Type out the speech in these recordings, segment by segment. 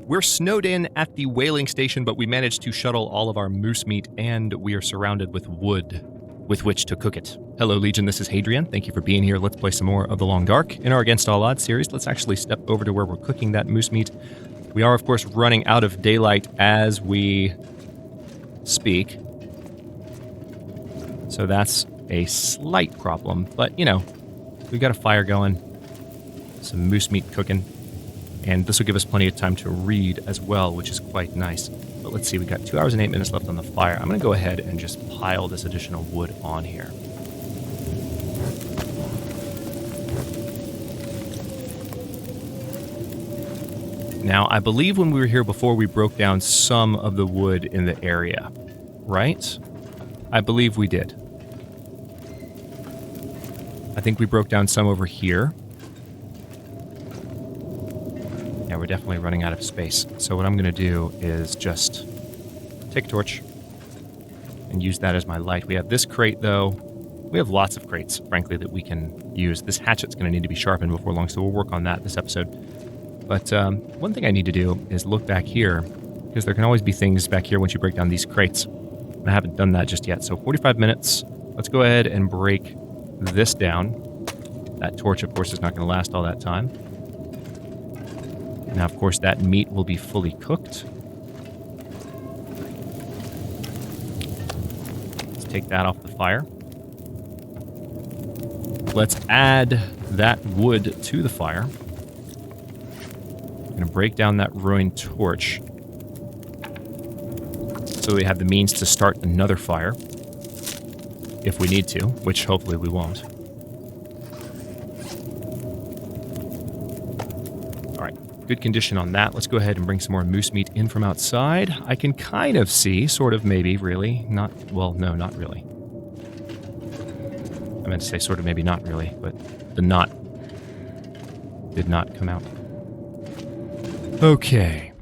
We're snowed in at the whaling station, but we managed to shuttle all of our moose meat, and we are surrounded with wood with which to cook it. Hello, Legion, this is Hadrian. Thank you for being here. Let's play some more of The Long Dark. In our Against All Odds series, let's actually step over to where we're cooking that moose meat. We are, of course, running out of daylight as we speak. So that's a slight problem, but, you know, we've got a fire going, some moose meat cooking. And this will give us plenty of time to read as well, which is quite nice. But let's see, we've got 2 hours and 8 minutes left on the fire. I'm going to go ahead and just pile this additional wood on here. Now, I believe when we were here before, we broke down some of the wood in the area, right? I believe we did. I think we broke down some over here. Yeah, we're definitely running out of space. So what I'm going to do is just take a torch and use that as my light. We have this crate, though. We have lots of crates, frankly, that we can use. This hatchet's going to need to be sharpened before long, so we'll work on that this episode. But one thing I need to do is look back here, because there can always be things back here once you break down these crates. And I haven't done that just yet. So 45 minutes. Let's go ahead and break this down. That torch, of course, is not going to last all that time. Now, of course, that meat will be fully cooked. Let's take that off the fire. Let's add that wood to the fire. I'm going to break down that ruined torch so we have the means to start another fire if we need to, which hopefully we won't. Good condition on that. Let's go ahead and bring some more moose meat in from outside. I can kind of see, sort of, maybe, really. Not, well, no, not really. I meant to say sort of, maybe, not really, but the knot did not come out. Okay.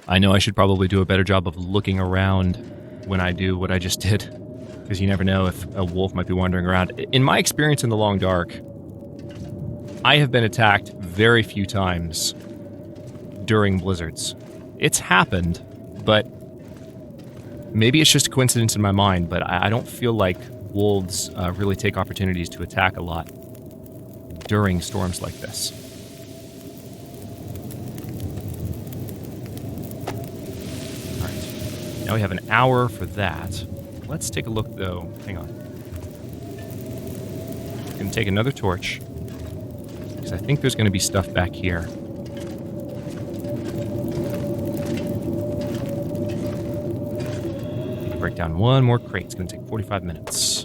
I know I should probably do a better job of looking around when I do what I just did, because you never know if a wolf might be wandering around. In my experience in the Long Dark, I have been attacked very few times during blizzards. It's happened, but maybe it's just a coincidence in my mind, but I don't feel like wolves really take opportunities to attack a lot during storms like this. Now we have an hour for that. Let's take a look, though. Hang on. I'm going to take another torch, because I think there's going to be stuff back here. Need to break down one more crate. It's going to take 45 minutes.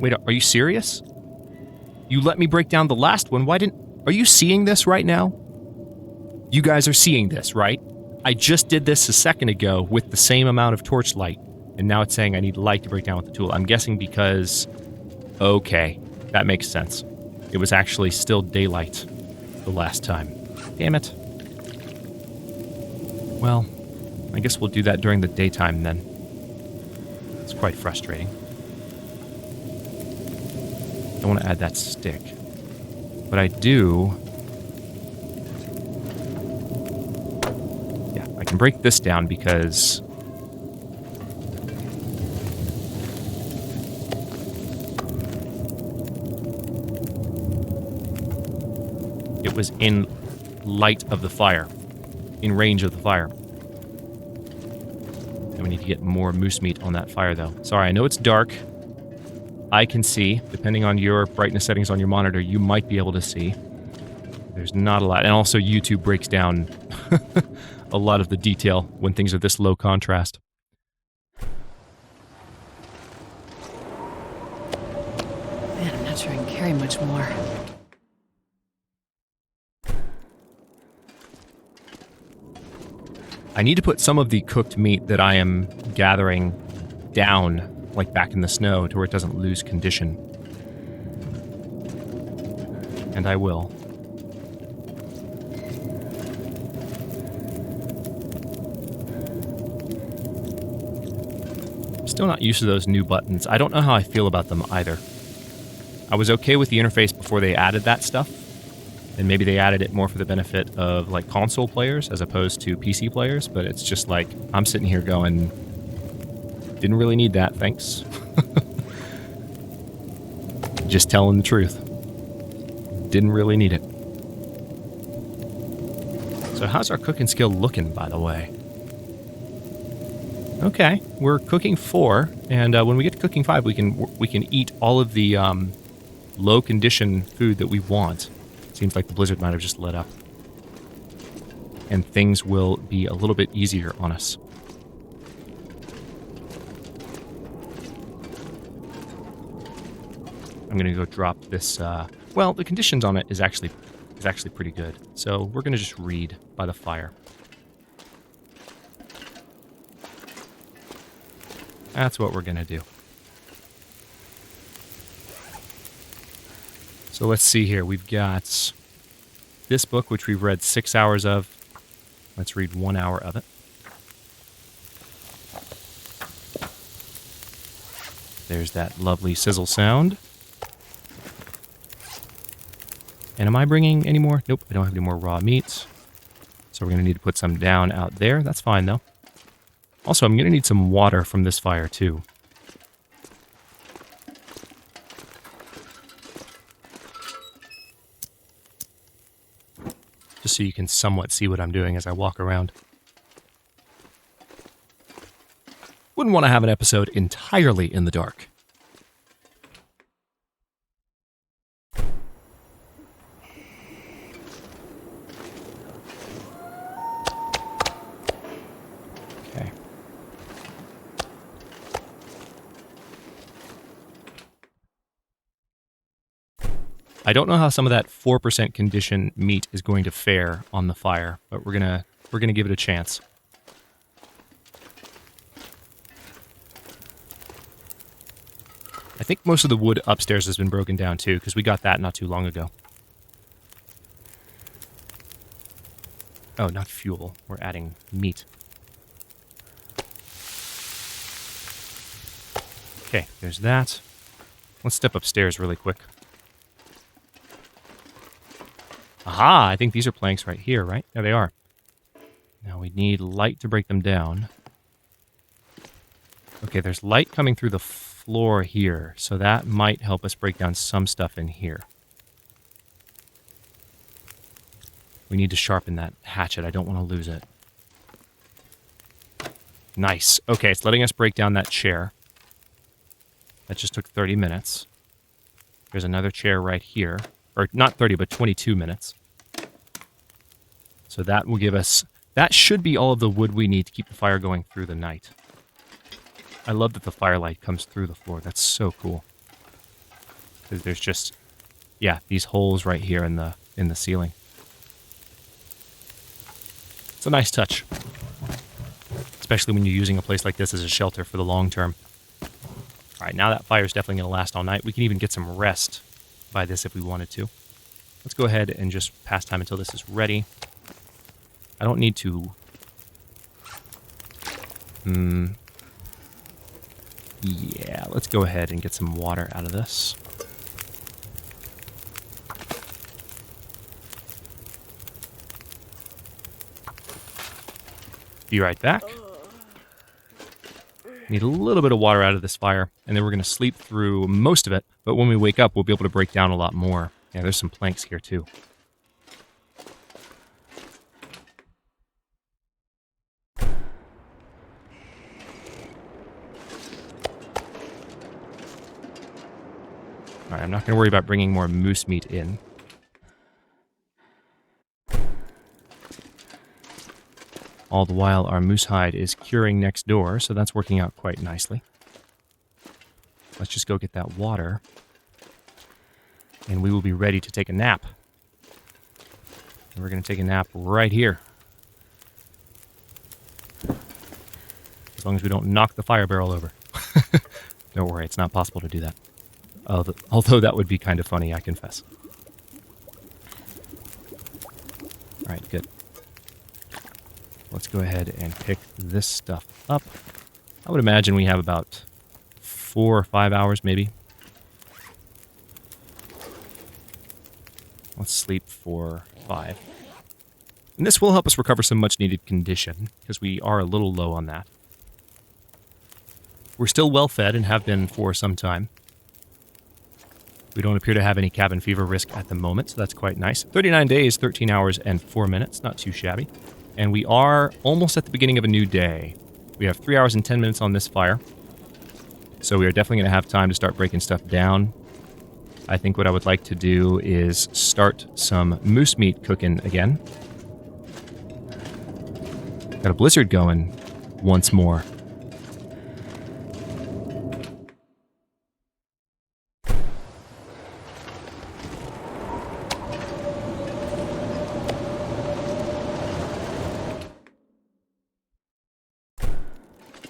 Wait, are you serious? You let me break down the last one. Why didn't... Are you seeing this right now? You guys are seeing this, right? I just did this a second ago with the same amount of torchlight, and now it's saying I need light to break down with the tool. I'm guessing because... Okay, that makes sense. It was actually still daylight the last time. Damn it. Well, I guess we'll do that during the daytime then. It's quite frustrating. I don't want to add that stick. But I do... I can break this down because it was in light of the fire, in range of the fire. And we need to get more moose meat on that fire, though. Sorry, I know it's dark. I can see, depending on your brightness settings on your monitor, you might be able to see. There's not a lot. And also, YouTube breaks down a lot of the detail when things are this low contrast. Man, I'm not sure I can carry much more. I need to put some of the cooked meat that I am gathering down, like back in the snow, to where it doesn't lose condition. And I will. Still not used to those new buttons. I don't know how I feel about them either. I was okay with the interface before they added that stuff. And maybe they added it more for the benefit of like console players as opposed to PC players, but it's just like I'm sitting here going, didn't really need that, thanks. Just telling the truth. Didn't really need it. So how's our cooking skill looking, by the way? Okay, we're cooking 4, and when we get to cooking 5, we can eat all of the low condition food that we want. Seems like the blizzard might have just let up. And things will be a little bit easier on us. I'm going to go drop this... well, the conditions on it is actually pretty good. So we're going to just read by the fire. That's what we're going to do. So let's see here. We've got this book, which we've read 6 hours of. Let's read 1 hour of it. There's that lovely sizzle sound. And am I bringing any more? Nope, I don't have any more raw meats. So we're going to need to put some down out there. That's fine, though. Also, I'm going to need some water from this fire, too. Just so you can somewhat see what I'm doing as I walk around. Wouldn't want to have an episode entirely in the dark. Okay. I don't know how some of that 4% condition meat is going to fare on the fire, but we're gonna give it a chance. I think most of the wood upstairs has been broken down too, because we got that not too long ago. Oh, not fuel. We're adding meat. Okay, there's that. Let's step upstairs really quick. Aha! I think these are planks right here, right? There they are. Now we need light to break them down. Okay, there's light coming through the floor here, so that might help us break down some stuff in here. We need to sharpen that hatchet. I don't want to lose it. Nice. Okay, it's letting us break down that chair. That just took 30 minutes. There's another chair right here. Or not 30, but 22 minutes. So that will give us... That should be all of the wood we need to keep the fire going through the night. I love that the firelight comes through the floor. That's so cool. Because there's just... Yeah, these holes right here in the ceiling. It's a nice touch. Especially when you're using a place like this as a shelter for the long term. Alright, now that fire's definitely going to last all night. We can even get some rest by this if we wanted to. Let's go ahead and just pass time until this is ready. I don't need to... Yeah, let's go ahead and get some water out of this. Be right back. Need a little bit of water out of this fire, and then we're going to sleep through most of it, but when we wake up, we'll be able to break down a lot more. Yeah, there's some planks here, too. Alright, I'm not going to worry about bringing more moose meat in. All the while, our moose hide is curing next door, so that's working out quite nicely. Let's just go get that water, and we will be ready to take a nap. And we're going to take a nap right here. As long as we don't knock the fire barrel over. Don't worry, it's not possible to do that. Although that would be kind of funny, I confess. Alright, good. Let's go ahead and pick this stuff up. I would imagine we have about 4 or 5 hours, maybe. Let's sleep for 5. And this will help us recover some much-needed condition, because we are a little low on that. We're still well-fed and have been for some time. We don't appear to have any cabin fever risk at the moment, so that's quite nice. 39 days, 13 hours, and 4 minutes. Not too shabby. And we are almost at the beginning of a new day. We have 3 hours and 10 minutes on this fire. So we are definitely going to have time to start breaking stuff down. I think what I would like to do is start some moose meat cooking again. Got a blizzard going once more.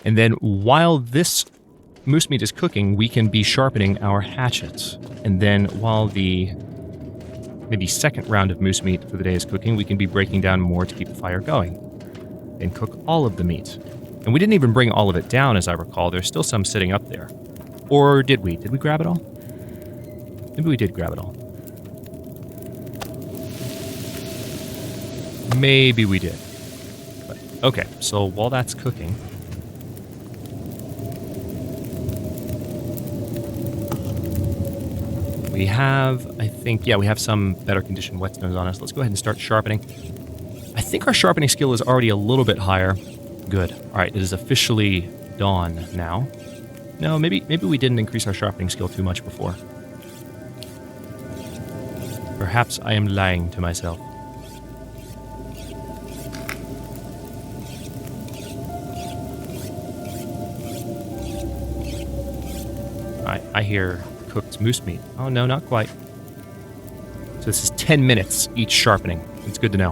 And then while this moose meat is cooking, we can be sharpening our hatchets. And then while the maybe second round of moose meat for the day is cooking, we can be breaking down more to keep the fire going. And cook all of the meat. And we didn't even bring all of it down, as I recall. There's still some sitting up there. Or did we? Did we grab it all? Maybe we did grab it all. Maybe we did. But, okay, so while that's cooking... we have, I think, yeah, we have some better conditioned whetstones on us. Let's go ahead and start sharpening. I think our sharpening skill is already a little bit higher. Good. All right, it is officially dawn now. No, maybe we didn't increase our sharpening skill too much before. Perhaps I am lying to myself. I hear cooked moose meat. Oh, no, not quite. So this is 10 minutes each sharpening. It's good to know.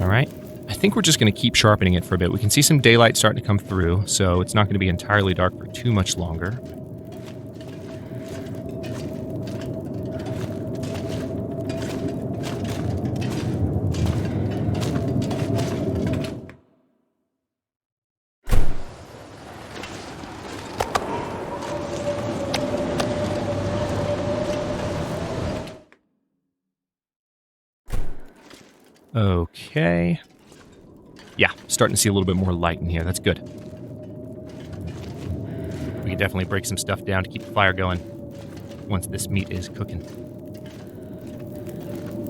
All right. I think we're just going to keep sharpening it for a bit. We can see some daylight starting to come through, so it's not going to be entirely dark for too much longer. Okay. Yeah, starting to see a little bit more light in here. That's good. We can definitely break some stuff down to keep the fire going once this meat is cooking.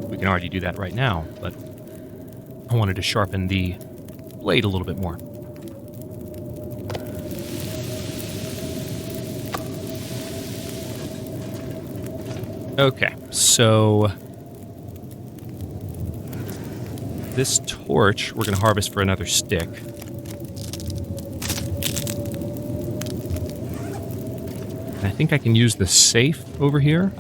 We can already do that right now, but I wanted to sharpen the blade a little bit more. Okay, so... this torch, we're going to harvest for another stick. And I think I can use the safe over here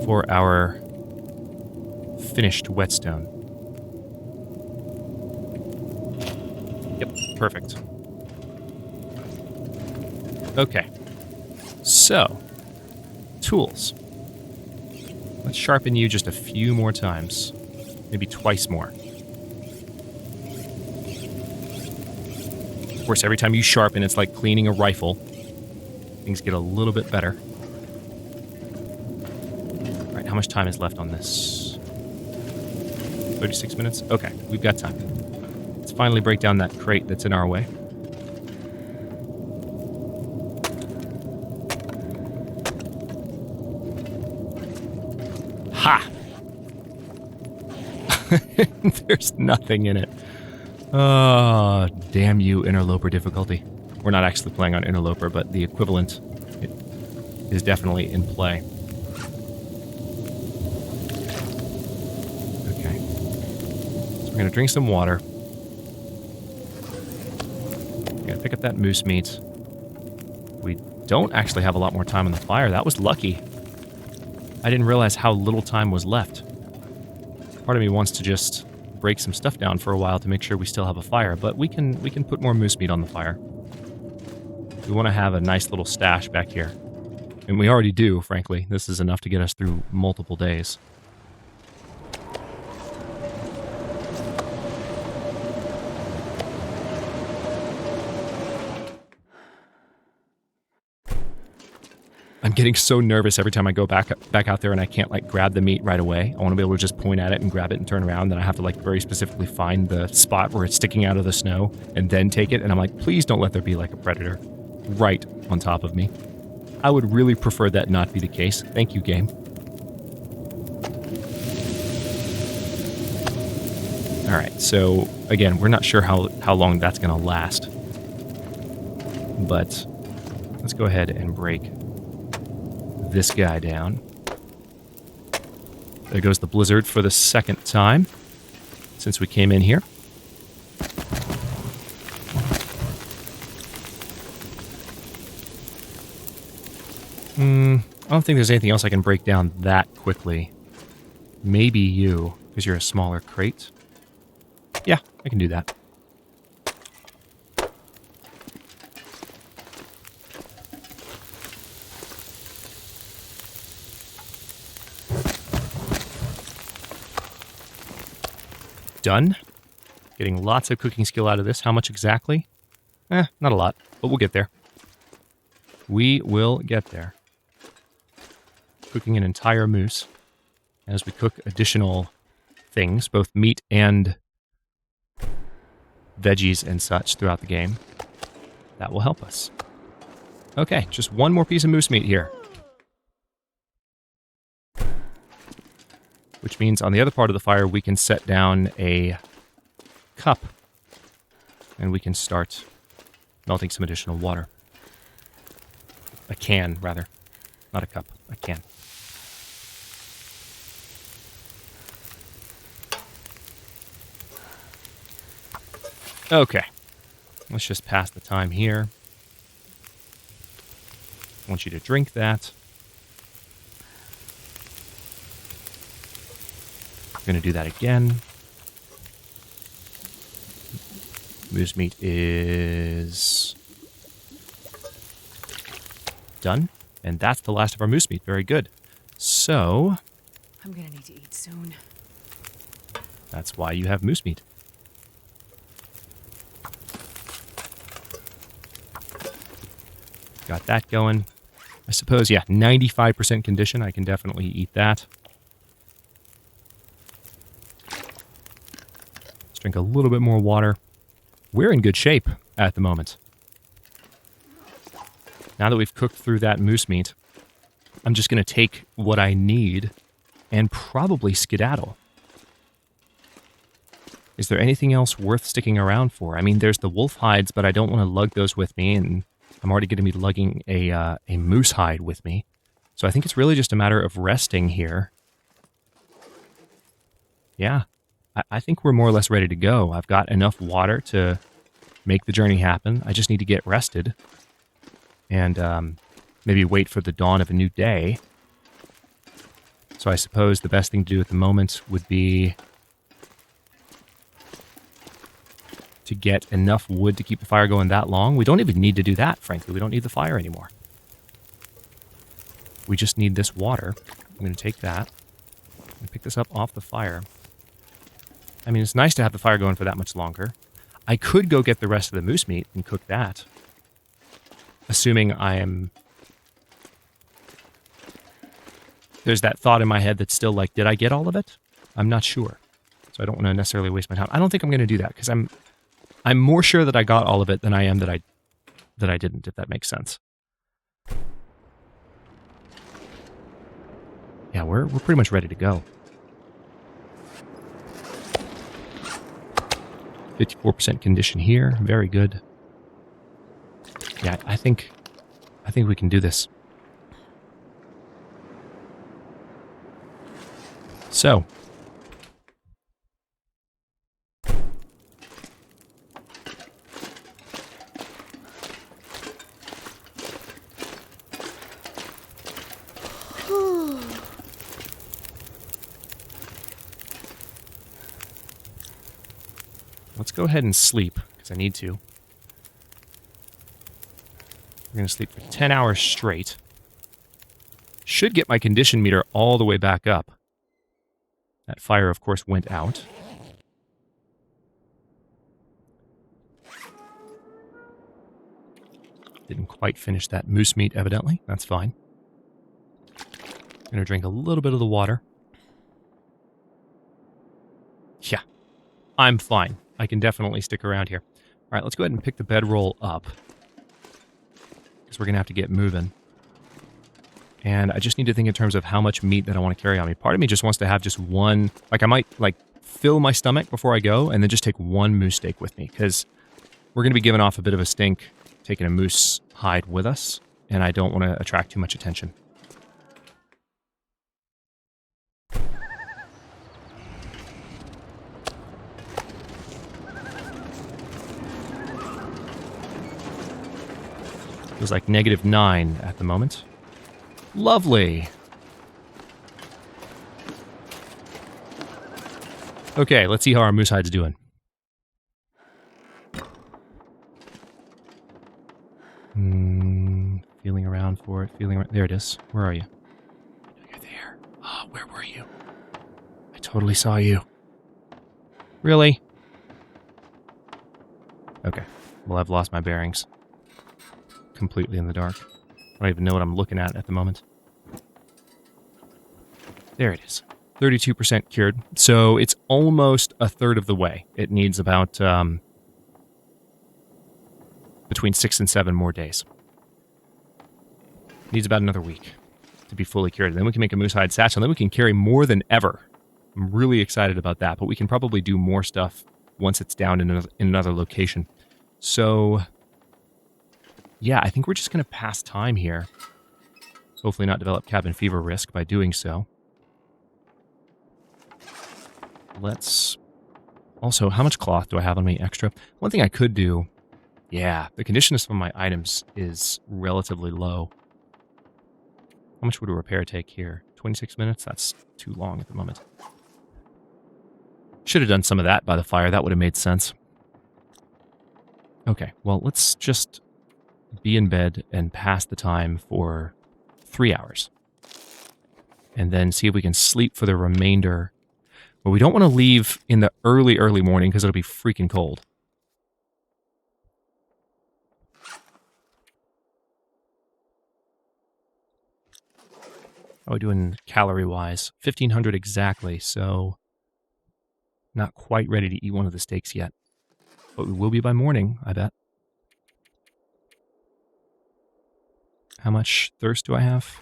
for our finished whetstone. Yep, perfect. Okay. So, tools. Let's sharpen you just a few more times. Maybe twice more. Of course, every time you sharpen, it's like cleaning a rifle. Things get a little bit better. All right, how much time is left on this? 36 minutes? Okay, we've got time. Let's finally break down that crate that's in our way. Ha! There's nothing in it. Oh, damn you, Interloper difficulty. We're not actually playing on Interloper, but the equivalent is definitely in play. Okay. So we're going to drink some water. We're going to pick up that moose meat. We don't actually have a lot more time on the fire. That was lucky. I didn't realize how little time was left. Part of me wants to just break some stuff down for a while to make sure we still have a fire, but we can put more moose meat on the fire. We want to have a nice little stash back here. And we already do, frankly. This is enough to get us through multiple days. I'm getting so nervous every time I go back out there and I can't, like, grab the meat right away. I want to be able to just point at it and grab it and turn around. Then I have to, like, very specifically find the spot where it's sticking out of the snow and then take it. And I'm like, please don't let there be, like, a predator right on top of me. I would really prefer that not be the case. Thank you, game. All right, so, again, we're not sure how long that's going to last. But let's go ahead and break this guy down. There goes the blizzard for the second time since we came in here. I don't think there's anything else I can break down that quickly. Maybe you, because you're a smaller crate. Yeah, I can do that. Done. Getting lots of cooking skill out of this. How much exactly? Not a lot, but we'll get there. We will get there. Cooking an entire moose as we cook additional things, both meat and veggies and such throughout the game. That will help us. Okay, just one more piece of moose meat here. Which means on the other part of the fire, we can set down a cup. And we can start melting some additional water. A can, rather. Not a cup, a can. Okay. Let's just pass the time here. I want you to drink that. I'm going to do that again. Moose meat is done. And that's the last of our moose meat. Very good. So I'm gonna need to eat soon. That's why you have moose meat. Got that going. I suppose, yeah, 95% condition. I can definitely eat that. Let's drink a little bit more water. We're in good shape at the moment. Now that we've cooked through that moose meat, I'm just going to take what I need and probably skedaddle. Is there anything else worth sticking around for? I mean, there's the wolf hides, but I don't want to lug those with me, and I'm already going to be lugging a moose hide with me. So I think it's really just a matter of resting here. Yeah, I think we're more or less ready to go. I've got enough water to make the journey happen. I just need to get rested and maybe wait for the dawn of a new day. So I suppose the best thing to do at the moment would be to get enough wood to keep the fire going that long. We don't even need to do that, frankly. We don't need the fire anymore. We just need this water. I'm going to take that and pick this up off the fire. I mean, it's nice to have the fire going for that much longer. I could go get the rest of the moose meat and cook that. Assuming I am... There's that thought in my head that's still like, did I get all of it? I'm not sure. So I don't want to necessarily waste my time. I don't think I'm going to do that because I'm more sure that I got all of it than I am that I didn't, if that makes sense. Yeah, we're pretty much ready to go. 54% condition here. Very good. Yeah, I think we can do this. So, Let's go ahead and sleep, because I need to. We're going to sleep for 10 hours straight. Should get my condition meter all the way back up. That fire, of course, went out. Didn't quite finish that moose meat, evidently. That's fine. I'm going to drink a little bit of the water. Yeah, I'm fine. I can definitely stick around here. All right, let's go ahead and pick the bedroll up, because we're going to have to get moving. And I just need to think in terms of how much meat that I want to carry on me. Part of me just wants to have just one, like I might like fill my stomach before I go and then just take one moose steak with me, because we're going to be giving off a bit of a stink taking a moose hide with us, and I don't want to attract too much attention. Feels like -9 at the moment. Lovely. Okay, let's see how our moose hide's doing. Feeling around for it. Feeling around. There it is. Where are you? You're there. Oh, where were you? I totally saw you. Really? Okay. Well, I've lost my bearings. Completely in the dark. I don't even know what I'm looking at the moment. There it is. 32% cured. So it's almost a third of the way. It needs about between 6 and 7 more days. Needs about another week to be fully cured. Then we can make a moose hide satchel, and then we can carry more than ever. I'm really excited about that, but we can probably do more stuff once it's down in another location. So, yeah, I think we're just going to pass time here. Hopefully not develop cabin fever risk by doing so. Let's... Also, how much cloth do I have on me extra? One thing I could do... Yeah, the condition of some of my items is relatively low. How much would a repair take here? 26 minutes? That's too long at the moment. Should have done some of that by the fire. That would have made sense. Okay, well, let's just be in bed and pass the time for 3 hours. And then see if we can sleep for the remainder. But we don't want to leave in the early morning because it'll be freaking cold. How are we doing calorie-wise? 1,500 exactly, so not quite ready to eat one of the steaks yet. But we will be by morning, I bet. How much thirst do I have?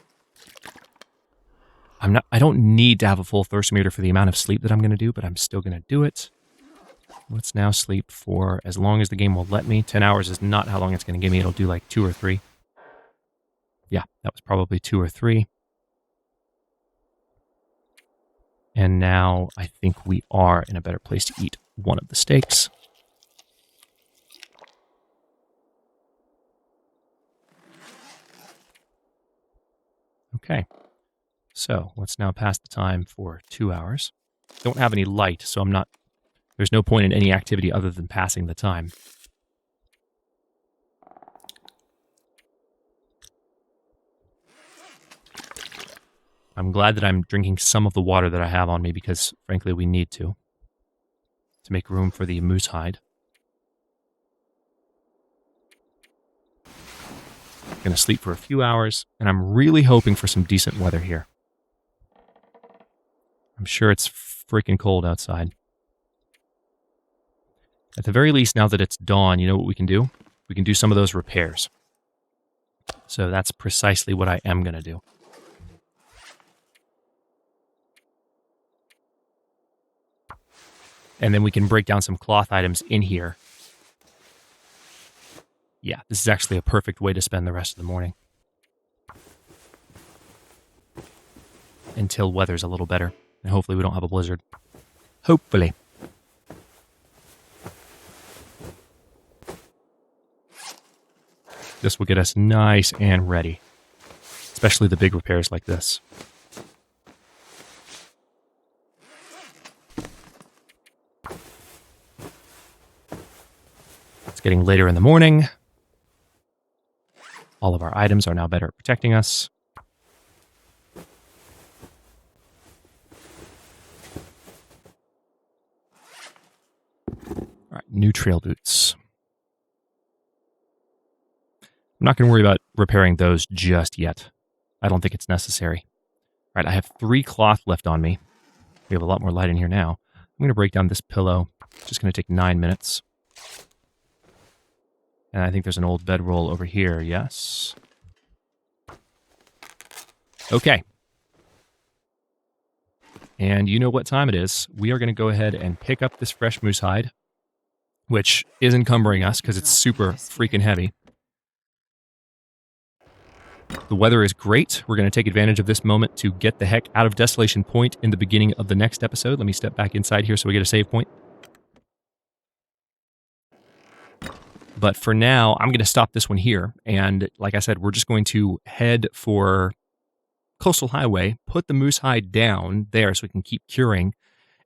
I don't need to have a full thirst meter for the amount of sleep that I'm going to do, but I'm still going to do it. Let's now sleep for as long as the game will let me. 10 hours is not how long it's going to give me. It'll do like 2 or 3. Yeah, that was probably 2 or 3. And now I think we are in a better place to eat one of the steaks. Okay, so let's now pass the time for 2 hours. Don't have any light, so there's no point in any activity other than passing the time. I'm glad that I'm drinking some of the water that I have on me because, frankly, we need to make room for the moose hide. Going to sleep for a few hours, and I'm really hoping for some decent weather here. I'm sure it's freaking cold outside. At the very least, now that it's dawn, you know what we can do? We can do some of those repairs. So that's precisely what I am going to do. And then we can break down some cloth items in here. Yeah, this is actually a perfect way to spend the rest of the morning. Until weather's a little better. And hopefully we don't have a blizzard. Hopefully. This will get us nice and ready. Especially the big repairs like this. getting later in the morning. All of our items are now better at protecting us. All right, new trail boots. I'm not going to worry about repairing those just yet. I don't think it's necessary. All right, I have 3 cloth left on me. We have a lot more light in here now. I'm going to break down this pillow. It's just going to take 9 minutes. And I think there's an old bedroll over here, yes? Okay. And you know what time it is. We are going to go ahead and pick up this fresh moose hide, which is encumbering us because it's super freaking heavy. The weather is great. We're going to take advantage of this moment to get the heck out of Desolation Point in the beginning of the next episode. Let me step back inside here so we get a save point. But for now, I'm going to stop this one here. And like I said, we're just going to head for Coastal Highway, put the moose hide down there so we can keep curing,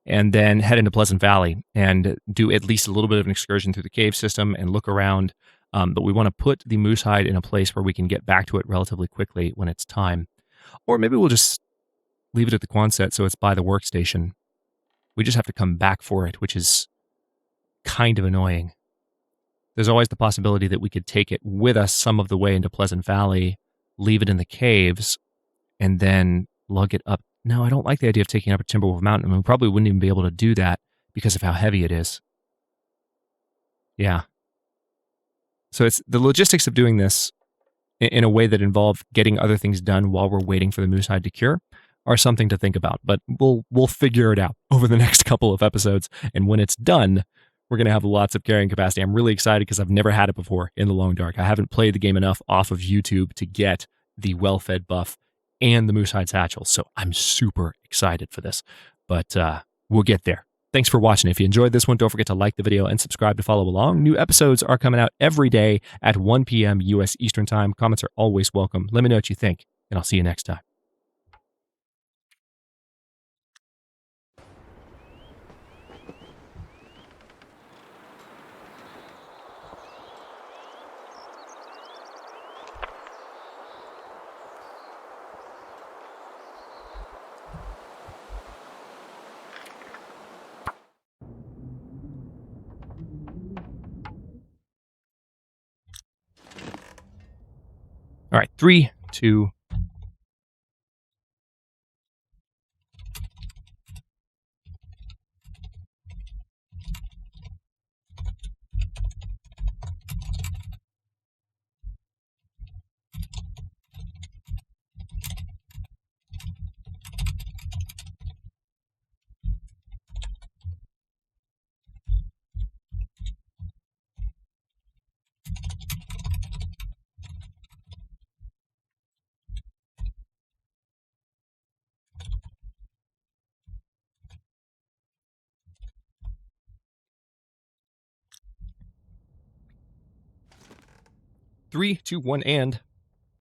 and then head into Pleasant Valley and do at least a little bit of an excursion through the cave system and look around. But we want to put the moose hide in a place where we can get back to it relatively quickly when it's time. Or maybe we'll just leave it at the Quonset so it's by the workstation. We just have to come back for it, which is kind of annoying. There's always the possibility that we could take it with us some of the way into Pleasant Valley, leave it in the caves, and then lug it up. No, I don't like the idea of taking it up a Timberwolf Mountain. I mean, we probably wouldn't even be able to do that because of how heavy it is. Yeah. So it's the logistics of doing this in a way that involve getting other things done while we're waiting for the moose hide to cure are something to think about. But we'll figure it out over the next couple of episodes. And when it's done, we're going to have lots of carrying capacity. I'm really excited because I've never had it before in the Long Dark. I haven't played the game enough off of YouTube to get the well-fed buff and the moose hide satchel. So I'm super excited for this. But we'll get there. Thanks for watching. If you enjoyed this one, don't forget to like the video and subscribe to follow along. New episodes are coming out every day at 1 p.m. U.S. Eastern Time. Comments are always welcome. Let me know what you think, and I'll see you next time. All right, 3, 2, three, two, one, and